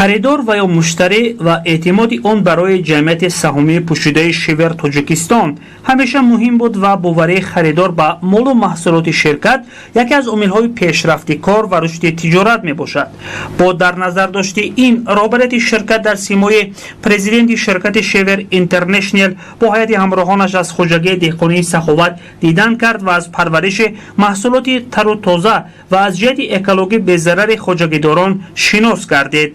خریدار و یا مشتری و اعتماد آن برای جمعیت سهامی پوشیده شیور تاجیکستان همیشه مهم بود و باوری خریدار به مال و محصولات شرکت یکی از عامل‌های پیشرفت کار و رشد تجارت میباشد. با در نظر داشت این رابطه شرکت در سیمای پرزیدنت شرکت شیور اینترنشنال با هیئت همراهانش از خواجگی دهقانی سخاوت دیدن کرد و از پرورش محصولات تر و تازه و از جهت اکولوژی به ضرر خواجگیداران شناس گردید.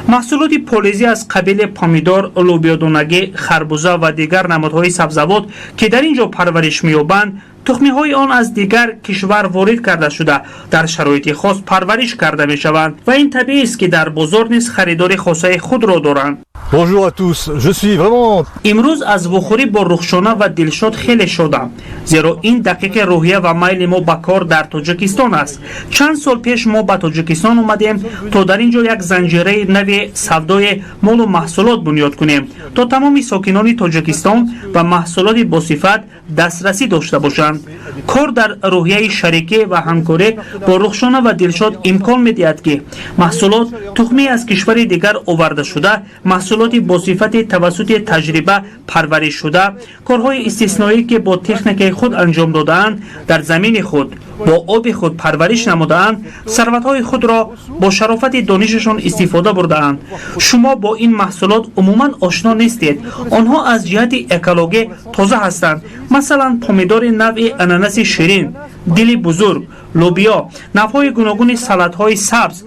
محصولات پولیزی از قبیل پامیدار، لوبیا دونگی، خربوزه و دیگر نمادهای سبزوات که در اینجا پرورش می‌یابند، تخمی‌های آن از دیگر کشور وارد کرده شده در شرایط خاص پرورش کرده می‌شوند و این طبیعی است که در بازار نیز خریدار خاصه خود را دارند. Bonjour à tous, je suis vraiment... امروز از وخوری با رخشانه و دلشاد خیلی شدم، زیرا این دقیق روحیه و میل ما به کار در تاجیکستان است. چند سال پیش ما به تاجیکستان اومدیم تا در اینجا یک زنجیره نوی سودای مال و محصولات بنیاد کنیم تا تمام ساکنان تاجیکستان و محصولات با صفت دسترسی داشته باشند. کار در روحیه شریکی و همکاری با رخشانه و دلشاد امکان می‌دهد که محصولات تخمی از کشور دیگر آورده شده، محصولات با صفت توسط تجربه پرورش شده، کارهای استثنایی که با تکنیک خود انجام داده‌اند، در زمین خود با آب خود پرورش نموده‌اند، ثروت‌های خود را با شرافت دانششان استفاده برده‌اند. شما با این محصولات عموماً آشنا نیستید. آنها از جهت اکولوژی تازه هستند. مثلا پامیدار نوع اناناس شیرین، دل بزرگ، لوبیا، نوع‌های گوناگون سالادهای سبز،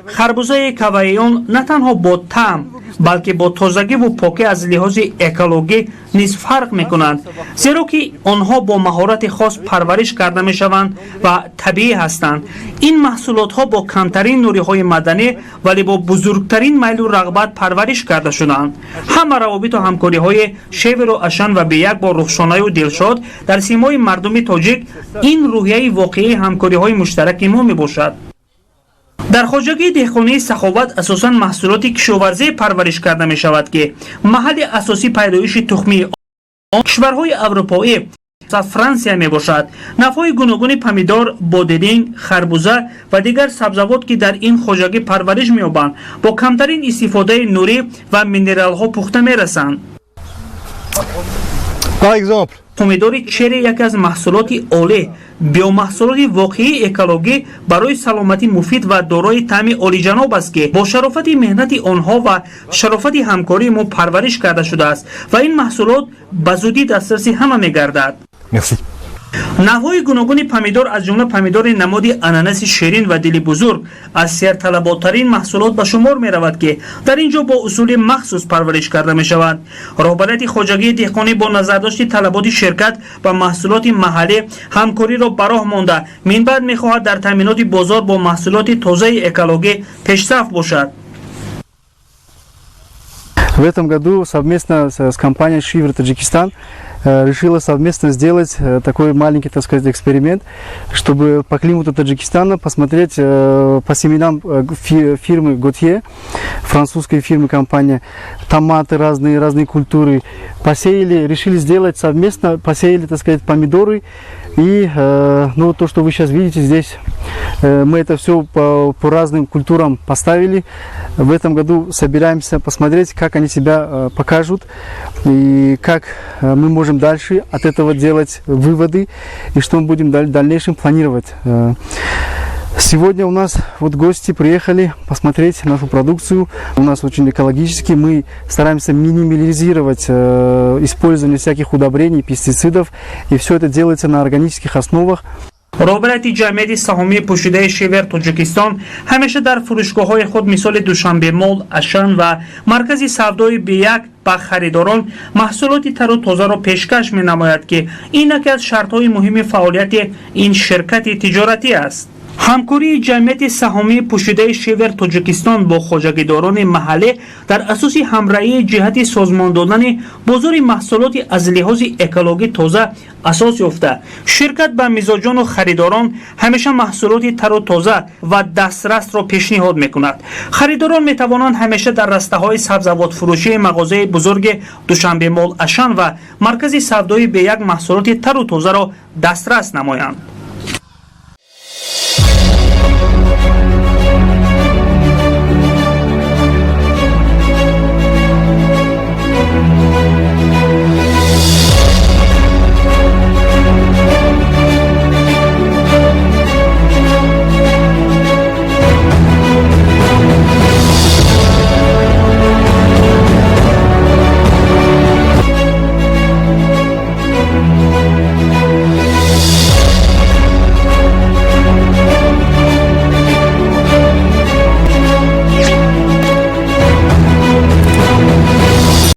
خربوزه کواییان نه تنها با طعم بلکه با تازگی و پاکی از لحاظ اکولوژی نیز فرق میکنند، زیرا که آنها با مهارت خاص پرورش کرده میشوند و طبیعی هستند. این محصولات ها با کمترین نوری‌های معدنی ولی با بزرگترین میل و رغبت پرورش کرده شدند. همه روابط و همکاری های شیور و اشان و به یک با رخشانه و دلشاد در سیمای مردم تاجیک این روحیه واقعی همکاری های مشترک ما می باشد. در خواجگی دهقانی سخاوت اساساً محصولات کشاورزی پرورش کرده می شود که محل اساسی پیدایش تخمی آن کشورهای اروپایی فرانسه می باشد. نوع‌های گوناگون پامیدار، بادرنگ، خربوزه و دیگر سبزوات که در این خواجگی پرورش می یابند با کمترین استفاده نوری و مینرال ها پخته می رسند. Par exemple, پامیدار چری یکی از محصولات عالی، بیومحصولات واقعی اکولوژی برای سلامتی مفید و دارای طعم عالی‌جناب است که با شرافت مهنت آنها و شرافت همکاری ما پرورش کرده شده است و این محصولات به زودی دسترس همه می‌گردد. merci. نوع‌های گوناگون پامیدار از جمله پامیدار نماد اناناس شیرین و دل بزرگ از سرطلب‌ترین محصولات به شمار می‌رود که در اینجا با اصول مخصوص پرورش کرده می‌شود. رهبریت خواجگی دهقانی با نظرداشت طلبات شرکت و محصولات محلی همکاری را به راه مانده، من بعد می‌خواهد در تامینات بازار با محصولات تازه اکولوژی پیشرفت باشد. В этом году совместно с компанией Шивер Таджикистан решила совместно сделать такой маленький, так сказать, эксперимент, чтобы по климату Таджикистана посмотреть по семенам фирмы Готье, французской фирмы компания, томаты разные культуры. Решили сделать совместно, посеяли, так сказать, помидоры. И ну, то, что вы сейчас видите здесь, мы это все по разным культурам поставили. В этом году собираемся посмотреть, как они себя покажут и как мы можем дальше от этого делать выводы и что мы будем в дальнейшем планировать. Сегодня у нас вот гости приехали посмотреть нашу продукцию. У нас очень экологически. Мы стараемся минимализировать использование всяких удобрений, пестицидов. И все это делается на органических основах. رهبریت جمعیت سهامی پوشیده شیور تاجیکستان همیشه در فروشگاه‌های خود مثال دوشنبه مال، اشان و مرکز سودای بیک به خریداران محصولات تر و تازه را پیشکش می‌نماید که این یکی از شرط‌های مهم فعالیت این شرکت تجارتی است. همکاری جمعیت سهامی پوشیده شیور تاجیکستان با خواجگیداران محلی در اساس همراهی جهت سازمان دادن بازار محصولات از لحاظ اکولوژی تازه اساس یافته. شرکت به مزاجان و خریداران همیشه محصولات تر و تازه و دسترس را پیشنهاد میکند. خریداران میتوانند همیشه در رسته‌های سبزوات فروشی مغازه بزرگ دوشنبه مال اشان و مرکز سودای به یک محصولات تر و تازه را دسترس نمایند.